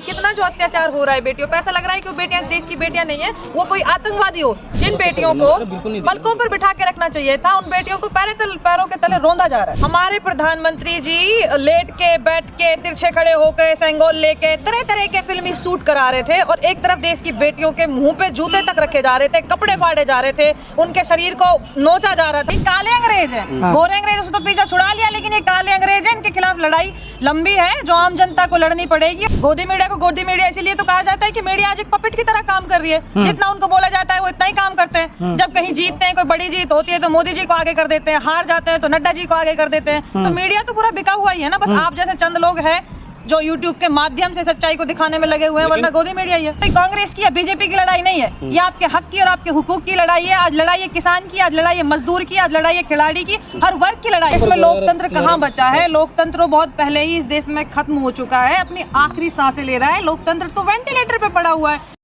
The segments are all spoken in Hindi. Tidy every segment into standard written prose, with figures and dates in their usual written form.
तो कितना जो अत्याचार हो रहा है बेटियों, पैसा लग रहा है कि वो बेटियां देश की बेटियां नहीं है, वो कोई आतंकवादी हो। जिन बेटियों को पलकों पर बिठा के रखना चाहिए था, उन बेटियों को पैरों के तले रौंदा जा रहा है। हमारे प्रधानमंत्री जी लेट के, बैठ के, तिरछे खड़े होकर, सेंगोल लेके तरह तरह के फिल्मी शूट करा रहे थे और एक तरफ देश की बेटियों के मुंह पे जूते तक रखे जा रहे थे, कपड़े फाड़े जा रहे थे, उनके शरीर को नोचा जा रहा था। काले अंग्रेज है, गोरे अंग्रेज उसको तो पीछा छुड़ा लिया, लेकिन ये काले अंग्रेज है, इनके खिलाफ लड़ाई लंबी है जो आम जनता को लड़नी पड़ेगी। गोदी मीडिया को गोदी मीडिया इसीलिए तो कहा जाता है कि मीडिया आज एक पपेट की तरह काम कर रही है, जितना उनको बोला जाता है वो इतना ही काम करते हैं। जब कहीं जीतते हैं, कोई बड़ी जीत होती है तो मोदी जी को आगे कर देते हैं, हार जाते हैं तो नड्डा जी को आगे कर देते हैं। तो मीडिया तो पूरा बिका हुआ ही है ना, बस आप जैसे चंद लोग हैं जो यूट्यूब के माध्यम से सच्चाई को दिखाने में लगे हुए हैं, वरना गोदी मीडिया ही है। कांग्रेस की या बीजेपी की लड़ाई नहीं है, ये आपके हक की और आपके हुकूक की लड़ाई है। आज लड़ाई है किसान की, आज लड़ाई है मजदूर की, आज लड़ाई है खिलाड़ी की, हर वर्ग की लड़ाई। इसमें लोकतंत्र कहाँ बचा है? लोकतंत्र बहुत पहले ही इस देश में खत्म हो चुका है, अपनी आखिरी सांसें ले रहा है। लोकतंत्र तो वेंटिलेटर पे पड़ा हुआ है।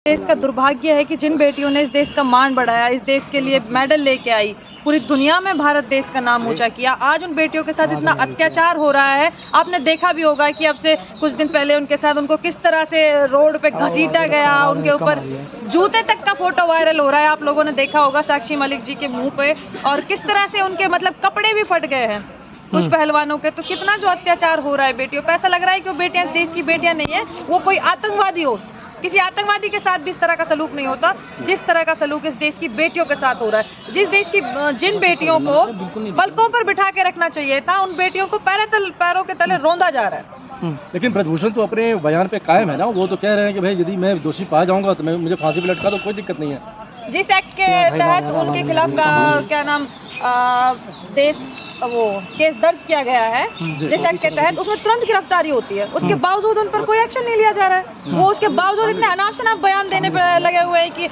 देश का दुर्भाग्य है कि जिन बेटियों ने इस देश का मान बढ़ाया, इस देश के लिए मेडल लेके आई, पूरी दुनिया में भारत देश का नाम ऊंचा किया, आज उन बेटियों के साथ इतना अत्याचार हो रहा है। आपने देखा भी होगा कि अब से कुछ दिन पहले उनके साथ उनको किस तरह से रोड पे घसीटा गया, उनके ऊपर जूते तक का फोटो वायरल हो रहा है। आप लोगों ने देखा होगा साक्षी मलिक जी के मुंह पे, और किस तरह से उनके मतलब कपड़े भी फट गए हैं कुछ पहलवानों के। तो कितना जो अत्याचार हो रहा है बेटियों, पैसा लग रहा है कि वो बेटियां देश की बेटियां नहीं है, वो कोई आतंकवादी हो। किसी आतंकवादी के साथ भी इस तरह का सलूक नहीं होता जिस तरह का सलूक इस देश की बेटियों के साथ हो रहा है। जिन बेटियों को पलकों पर बिठा के रखना चाहिए था, उन बेटियों को पैरों के तले रौंदा जा रहा है। लेकिन ब्रजभूषण तो अपने बयान पे कायम है ना, वो तो कह रहे हैं कि भाई यदि मैं दोषी पाया जाऊंगा तो मुझे फांसी पे लटका तो कोई दिक्कत नहीं है। जिस एक्ट के तहत उनके खिलाफ का क्या नाम देश वो केस दर्ज किया गया है, जिस एक्ट के तहत, उसमें तुरंत गिरफ्तारी होती है, उसके बावजूद उन पर कोई एक्शन नहीं लिया जा रहा है। वो उसके बावजूद इतने अनाप शनाप बयान देने पर लगे हुए हैं कि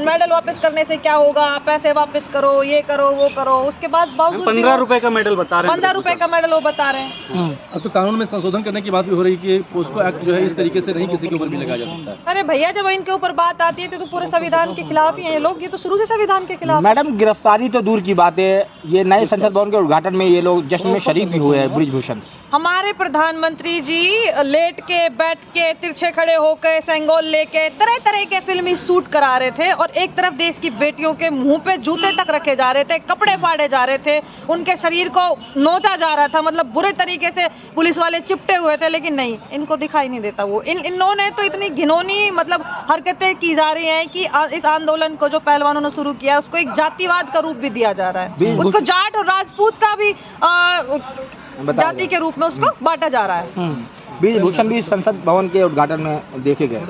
मेडल वापस करने से क्या होगा, पैसे वापस करो, ये करो, वो करो। उसके बाद बावजूद 15 रुपए का मेडल बता रहे हैं, 15 रुपए का मेडल वो बता रहे हैं। अब तो कानून में संशोधन करने की बात भी हो रही है कि पोस्को एक्ट जो है इस तरीके से नहीं किसी के ऊपर भी लगाया जा सकता है। अरे भैया, जब इनके ऊपर बात आती है तो पूरे संविधान के खिलाफ ही है ये लोग, ये तो शुरू से संविधान के खिलाफ। मैडम, गिरफ्तारी तो दूर की बात है, ये नए संसद भवन के उद्घाटन में ये लोग जश्न में शरीक भी हुए हैं ब्रिजभूषण। हमारे प्रधानमंत्री जी लेट के, बैठ के, तिरछे खड़े होकर, सेंगोल लेके तरह तरह के फिल्मी शूट करा रहे थे और एक तरफ देश की बेटियों के मुंह पे जूते तक रखे जा रहे थे, कपड़े फाड़े जा रहे थे, उनके शरीर को नोचा जा रहा था, मतलब बुरे तरीके से पुलिस वाले चिपटे हुए थे। लेकिन नहीं, इनको दिखाई नहीं देता वो। इन्होंने तो इतनी घिनौनी मतलब हरकतें की जा रही हैं कि इस आंदोलन को जो पहलवानों ने शुरू किया उसको एक जातिवाद का रूप भी दिया जा रहा है, उसको जाट और राजपूत का भी जाति के रूप में उसको बांटा जा रहा है। ब्रिजभूषण भी संसद भवन के उद्घाटन में देखे गए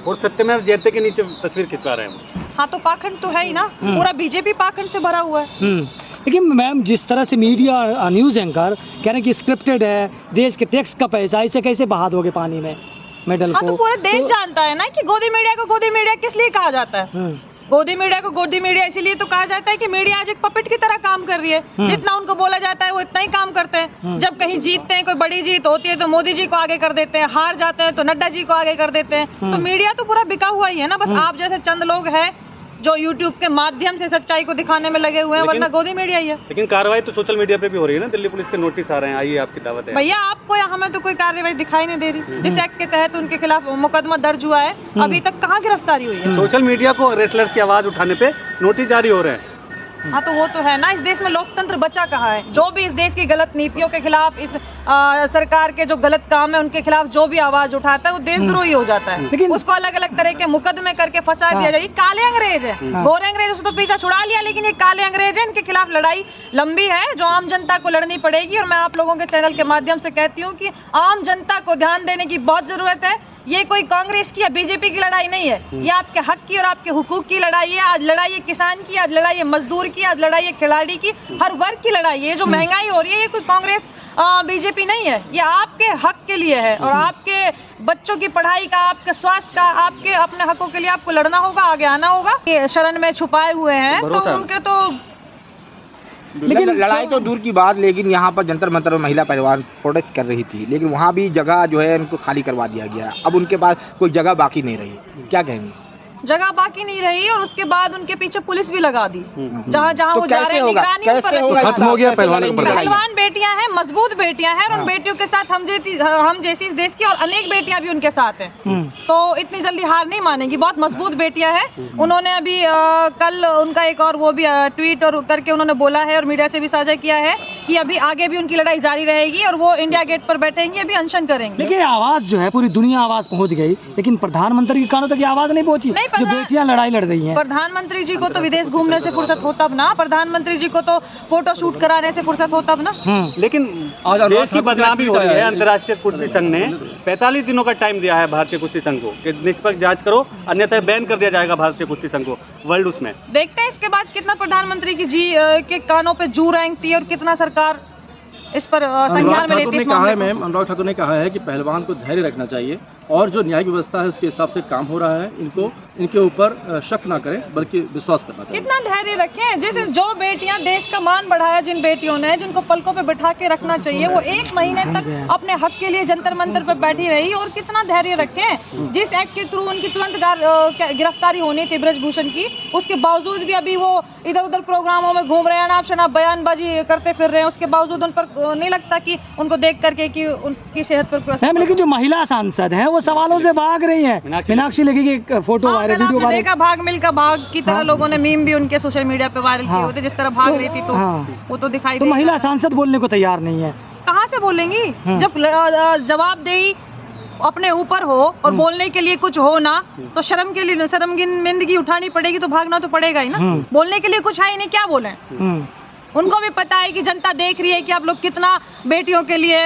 और सत्यमेव जयते के नीचे तस्वीर खिंचवा रहे हैं। हाँ, तो पाखंड तो है ही ना, पूरा बीजेपी पाखंड से भरा हुआ है। लेकिन मैम, जिस तरह से मीडिया न्यूज एंकर कह रहे हैं कि स्क्रिप्टेड है, देश के टैक्स का पैसा, इसे कैसे बहा दोगे पानी में मेडल को? हाँ, तो पूरा देश जानता है ना कि गोदी मीडिया को गोदी मीडिया किस लिए कहा जाता है। गोदी मीडिया को गोदी मीडिया इसीलिए तो कहा जाता है कि मीडिया आज एक पपेट की तरह काम कर रही है, जितना उनको बोला जाता है वो इतना ही काम करते हैं। जब कहीं जीतते हैं, कोई बड़ी जीत होती है तो मोदी जी को आगे कर देते हैं, हार जाते हैं तो नड्डा जी को आगे कर देते हैं। तो मीडिया तो पूरा बिका हुआ ही है ना, बस आप जैसे चंद लोग हैं जो यूट्यूब के माध्यम से सच्चाई को दिखाने में लगे हुए हैं, वरना गोदी मीडिया ही है। लेकिन कार्रवाई तो सोशल मीडिया पे भी हो रही है ना, दिल्ली पुलिस के नोटिस आ रहे हैं, आइए आपकी दावत है। भैया, आपको या हमें तो कोई कार्रवाई दिखाई नहीं दे रही। जिस एक्ट के तहत उनके खिलाफ मुकदमा दर्ज हुआ है, अभी तक कहाँ गिरफ्तारी हुई है? सोशल मीडिया को रेसलर्स की आवाज उठाने पे नोटिस जारी हो रहे हैं। हाँ, तो वो तो है ना, इस देश में लोकतंत्र बचा कहाँ है? जो भी इस देश की गलत नीतियों के खिलाफ, इस सरकार के जो गलत काम है उनके खिलाफ जो भी आवाज उठाता है वो देशद्रोही हो जाता है। उसको अलग अलग तरह के मुकदमे करके फंसा दिया जाए। काले अंग्रेज है, गोरे अंग्रेज उसको तो पीछा छुड़ा लिया, लेकिन ये काले अंग्रेज है, इनके खिलाफ लड़ाई लंबी है जो आम जनता को लड़नी पड़ेगी। और मैं आप लोगों के चैनल के माध्यम से कहती हूँ कि आम जनता को ध्यान देने की बहुत जरूरत है। ये कोई कांग्रेस की या बीजेपी की लड़ाई नहीं है, ये आपके हक की और आपके हुकूक की लड़ाई है। आज लड़ाई है किसान की, आज लड़ाई है मजदूर की, आज लड़ाई है खिलाड़ी की, हर वर्ग की लड़ाई है। जो महंगाई हो रही है, ये कोई कांग्रेस बीजेपी नहीं है, ये आपके हक के लिए है। और आपके बच्चों की पढ़ाई का, आपके स्वास्थ्य का, आपके अपने हकों के लिए आपको लड़ना होगा, आगे आना होगा। ये शरण में छुपाए हुए हैं तो उनके तो लेकिन लड़ाई तो दूर की बात, लेकिन यहाँ पर जंतर मंतर में महिला परिवार प्रोटेस्ट कर रही थी, लेकिन वहाँ भी जगह जो है उनको खाली करवा दिया गया। अब उनके पास कोई जगह बाकी नहीं रही, क्या कहेंगे? जगह बाकी नहीं रही और उसके बाद उनके पीछे पुलिस भी लगा दी। जहाँ जहाँ तो वो जा रहे हैं निगरानी उन पर रखी। खत्म हो गया पहलवानों पर। पहलवान बेटियां हैं, मजबूत बेटियां हैं और उन बेटियों के साथ हम जैसी इस देश की और अनेक बेटियां भी उनके साथ हैं। तो इतनी जल्दी हार नहीं मानेगी, बहुत मजबूत बेटियां हैं। उन्होंने अभी कल उनका एक और वो भी ट्वीट और करके उन्होंने बोला है और मीडिया से भी साझा किया है कि अभी आगे भी उनकी लड़ाई जारी रहेगी और वो इंडिया गेट पर बैठेंगी, अभी अनशन करेंगे। लेकिन आवाज जो है पूरी दुनिया आवाज पहुंच गई, लेकिन प्रधानमंत्री के कानों तक ये आवाज नहीं पहुंची जो बेटियां लड़ाई लड़ रही हैं। प्रधानमंत्री जी को तो विदेश घूमने से फुर्सत हो तब ना, प्रधानमंत्री जी को तो फोटो शूट कराने से फुर्सत हो तब ना। लेकिन देश की बदनामी हो रही है। अंतर्राष्ट्रीय कुश्ती संघ ने 45 दिनों का टाइम दिया है भारतीय कुश्ती संघ को कि निष्पक्ष जांच करो, अन्यथा बैन कर दिया जाएगा भारतीय कुश्ती संघ को वर्ल्ड उसमें। देखते हैं इसके बाद कितना प्रधानमंत्री की जी के कानों पे जू रेंगती है और कितना सरकार इस पर संज्ञान में लेती है। अनुराग ठाकुर ने कहा है कि पहलवान को धैर्य रखना चाहिए और जो न्यायिक व्यवस्था है उसके हिसाब से काम हो रहा है। इनके ऊपर शक ना करें बल्कि विश्वास करना चाहिए। कितना धैर्य रखें, जैसे जो बेटियां देश का मान बढ़ाया, जिन बेटियों ने, जिनको पलकों पे बैठा के रखना चाहिए, वो 1 महीने तक अपने हक के लिए जंतर मंतर पे बैठी रही और कितना धैर्य रखें। जिस एक्ट के थ्रू उनकी तुरंत गिरफ्तारी होनी थी ब्रजभूषण की, उसके बावजूद भी अभी वो इधर उधर प्रोग्रामों में घूम रहे हैं, अनाप शनाप बयानबाजी करते फिर रहे हैं। उसके बावजूद उन पर नहीं लगता कि उनको देख करके कि उनकी सेहत पर कोई। लेकिन जो महिला सांसद हैं वो सवालों से भाग रही हैं। मीनाक्षी लेखी की फोटो वायरल, वीडियो वायरल देखा, भाग मिल्खा भाग की तरह लोगों ने मीम भी उनके सोशल मीडिया पे वायरल किए होते, जिस तरह भाग रही थी तो वो तो दिखाई तो महिला सांसद बोलने को तैयार नहीं है। कहाँ से बोलेंगी जब जवाबदेही अपने ऊपर हो और बोलने के लिए कुछ हो ना, तो शर्मिंदगी उठानी पड़ेगी, तो भागना तो पड़ेगा ही ना। बोलने के लिए कुछ है ही नहीं, क्या बोले। उनको भी पता है कि जनता देख रही है कि आप लोग कितना बेटियों के लिए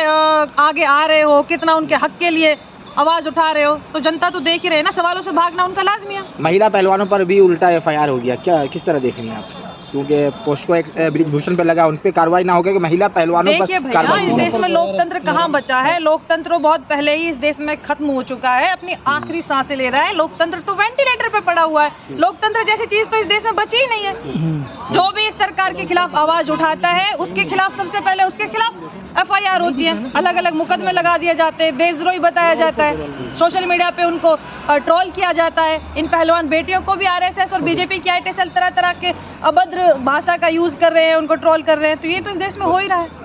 आगे आ रहे हो, कितना उनके हक के लिए आवाज उठा रहे हो, तो जनता तो देख ही रहे ना। सवालों से भागना उनका लाजमी है। महिला पहलवानों पर भी उल्टा FIR हो गया, क्या किस तरह देख रही हैं आप? क्योंकि पोस्को एक ब्रिजभूषण पे लगा, उन पे कार्रवाई ना होकर कि महिला पहलवानों पर देखिए भैया, इस देश में लोकतंत्र कहाँ बचा है? लोकतंत्र बहुत पहले ही इस देश में खत्म हो चुका है, अपनी आखिरी सांसें ले रहा है। लोकतंत्र तो वेंटिलेटर पे पड़ा हुआ है। लोकतंत्र जैसी चीज तो इस देश में बची ही नहीं है। जो भी इस सरकार के खिलाफ आवाज उठाता है, उसके खिलाफ सबसे पहले उसके खिलाफ FIR होती है, अलग अलग मुकदमे लगा दिए जाते हैं, देशद्रोही बताया जाता है, सोशल मीडिया पे उनको ट्रोल किया जाता है। इन पहलवान बेटियों को भी RSS और BJP की IT सेल तरह तरह के अभद्र भाषा का यूज कर रहे हैं, उनको ट्रोल कर रहे हैं। तो ये तो इस देश में हो ही रहा है।